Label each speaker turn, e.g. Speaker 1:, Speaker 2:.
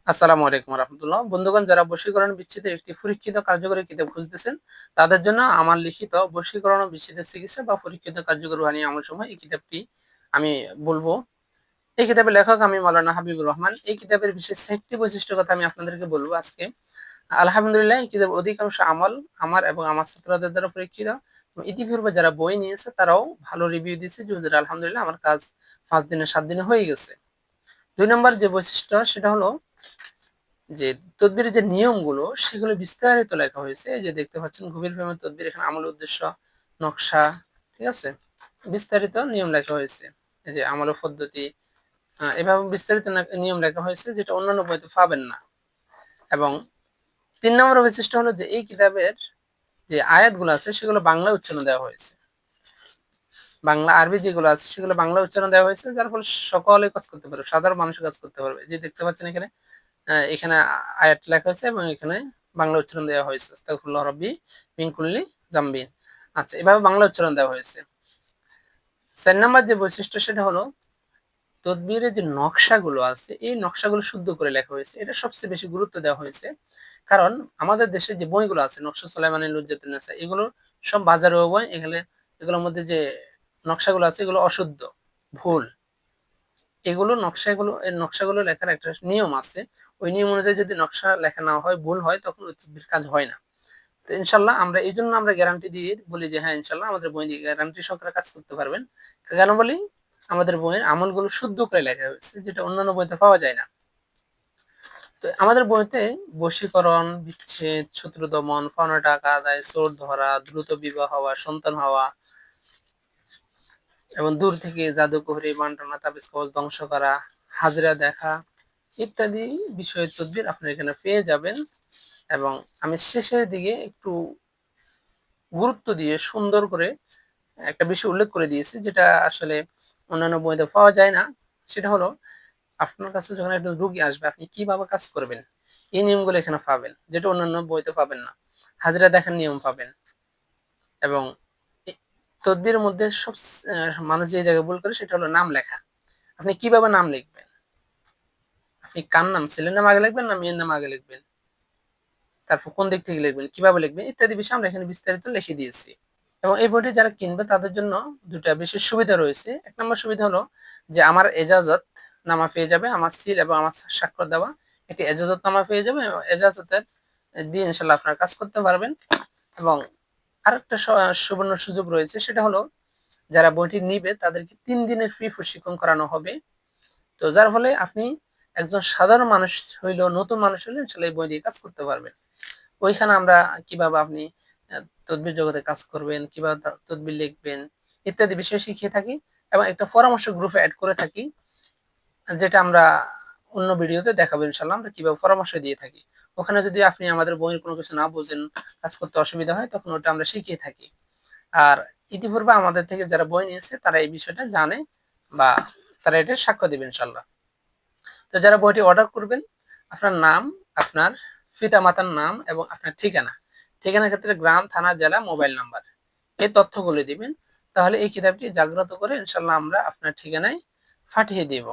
Speaker 1: আসসালামু আলাইকুম রহমতুল্লাহ। বন্ধুগণ, যারা বশীকরণ বিচ্ছেদের একটি পরীক্ষিত কার্যকরী কিতাব খুঁজতেছেন তাদের জন্য আমার লিখিত বশীকরণ ও বিচ্ছেদের চিকিৎসা বা পরীক্ষিত কার্যকরী রুহানি আমল সময় এই কিতাবটি আমি বলবো। এই কিতাবের লেখক আমি মাওলানা হাবিবুর রহমান। এই কিতাবের বিশেষ 6টি বৈশিষ্ট্যের কথা আমি আপনাদেরকে বলবো আজকে। আলহামদুলিল্লাহ, এই কিতাবের অধিকাংশ আমল আমার এবং আমার ছাত্রদের দ্বারা পরীক্ষিত। ইতিপূর্বে যারা বই নিয়েছে তারাও ভালো রিভিউ দিয়েছে যে হুজুর আলহামদুলিল্লাহ আমার কাজ 5 দিনে 7 দিনে হয়ে গেছে। 2 নম্বর যে বৈশিষ্ট্য সেটা হলো যে তদবিরের যে নিয়মগুলো সেগুলো বিস্তারিত লেখা হয়েছে। এই যে দেখতে পাচ্ছেন গভীর প্রেমের তদবির, এখানে আমল, উদ্দেশ্য, নকশা, ঠিক আছে, বিস্তারিত নিয়ম লেখা হয়েছে। এই যে আমল পদ্ধতি, এভাবে বিস্তারিত নিয়ম লেখা হয়েছে যেটা অন্যান্য বইতে পাবেন না। এবং 3 নম্বর বৈশিষ্ট্য হলো যে এই কিতাবের যে আয়াতগুলো আছে সেগুলো বাংলা উচ্চারণ দেওয়া হয়েছে। বাংলা আরবি যেগুলো আছে সেগুলো বাংলা উচ্চারণ দেওয়া হয়েছে, যার ফলে সকলে কাজ করতে পারবে, সাধারণ মানুষ কাজ করতে পারবে। যে দেখতে পাচ্ছেন এখানে এখানে আয়াত লেখা হয়েছে এবং এখানে বাংলা উচ্চারণ দেওয়া হয়েছে, আস্তাগফিরুল্লাহ রাব্বি মিন কুল্লি জামবিন। আচ্ছা, এভাবে বাংলা উচ্চারণ দেওয়া হয়েছে। 4 নাম্বার যে বৈশিষ্ট্য সেটা হলো তদবিরের যে নকশাগুলো আছে এই নকশাগুলো শুদ্ধ করে লেখা হয়েছে। এটা সবচেয়ে বেশি গুরুত্ব দেওয়া হয়েছে, কারণ আমাদের দেশে যে বইগুলো আছে নকশা সুলাইমানী, লুজ্জাতুন নেসা, এগুলো সব বাজারেও বই, এগুলোর মধ্যে যে নকশাগুলো আছে এগুলো অশুদ্ধ, ভুল। এগুলো নকশাগুলো লেখার একটা নিয়ম আছে। ওই নিয়ম অনুযায়ী যদি নকশা লেখা না হয়, ভুল হয়, তখন ওই তদবির কাজ হয় না। তো ইনশাল্লাহ আমরা এই জন্য আমরা গ্যারান্টি দিয়ে বলি যে হ্যাঁ ইনশাল্লাহ আমাদের বই দিয়ে গ্যারান্টি সহকারে কাজ করতে পারবেন। কেন বলি? আমাদের বইয়ের আমলগুলো শুদ্ধ করে লেখা হয়েছে, যেটা অন্যান্য বইতে পাওয়া যায় না। তো আমাদের বইতে বশীকরণ, বিচ্ছেদ, শত্রু দমন, পাওনা টাকা আদায়, চোর ধরা, দ্রুত বিবাহ হওয়া, সন্তান হওয়া, এবং দূর থেকে জাদুকরি, বান্টনা, তাবিজ কবজ ধ্বংস করা, হাজরা দেখা ইত্যাদি বিষয়ের তদবির আপনারা এখানে পেয়ে যাবেন। এবং আমি শেষের দিকে একটু গুরুত্ব দিয়ে সুন্দর করে একটা বিষয় উল্লেখ করে দিয়েছি, যেটা আসলে অন্যান্য বইতে পাওয়া যায় না। সেটা হলো আপনার কাছে যখন একটা রুগী আসবে আপনি কিভাবে কাজ করবেন, এই নিয়মগুলো এখানে পাবেন, যেটা অন্যান্য বইতে পাবেন না। হাজরা দেখার নিয়ম পাবেন। এবং তদবির মধ্যে সব মানুষ যে জায়গায় ভুল করে সেটা হলো নাম লেখা। আপনি কিভাবে নাম লিখবেন? আপনি কার নাম, ছেলের নাম আগে লিখবেন না মেয়ের নাম আগে লিখবেন, তারপর কোন দিক থেকে লিখবেন, কিভাবে লিখবেন ইত্যাদি বিষয় আমরা এখানে বিস্তারিত লিখে দিয়েছি। এবং এই বইটি যারা কিনবে তাদের জন্য দুটা বিশেষ সুবিধা রয়েছে। 1 নম্বর সুবিধা হলো যে আমার এজাজত নামা পেয়ে যাবে, আমার সিল এবং আমার স্বাক্ষর দেওয়া একটি এজাজত নামা পেয়ে যাবে, এবং এজাজতের দিয়ে ইনশাল্লাহ আপনারা কাজ করতে পারবেন। এবং আরেকটা সুবর্ণ সুযোগ রয়েছে, সেটা হলো যারা বইটি নিবে তাদেরকে 3 দিনের ফ্রি প্রশিক্ষণ করানো হবে। তো যার ফলে আপনি একজন সাধারণ মানুষ হইলেও, নতুন মানুষ হইলেও ইনশাল্লাহ এই বই দিয়ে কাজ করতে পারবেন। ওইখানে আমরা কিভাবে আপনি তদবির জগতে কাজ করবেন, কিভাবে তদবির লিখবেন ইত্যাদি বিষয় শিখিয়ে থাকি। এবং একটা পরামর্শ গ্রুপে অ্যাড করে থাকি, যেটা আমরা অন্য ভিডিওতে দেখাবো ইনশাল্লাহ আমরা কিভাবে পরামর্শ দিয়ে থাকি। ওখানে যদি আপনি আমাদের বইয়ের কোনো কিছু না বুঝেন, কাজ করতে অসুবিধা হয়, তখন ওটা আমরা শিখিয়ে থাকি। আর ইতিপূর্বে আমাদের থেকে যারা বই নিয়েছে তারা এই বিষয়টা জানে বা তারা এটা সাক্ষ্য দেবে ইনশাল্লাহ। তো যারা বইটি অর্ডার করবেন, আপনার নাম, আপনার পিতা মাতার নাম এবং আপনার ঠিকানার ক্ষেত্রে গ্রাম, থানা, জেলা, মোবাইল নাম্বার, এই তথ্যগুলো দিবেন। তাহলে এই কিতাবটি জাগ্রত করে ইনশাল্লাহ আমরা আপনার ঠিকানায় পাঠিয়ে দিব।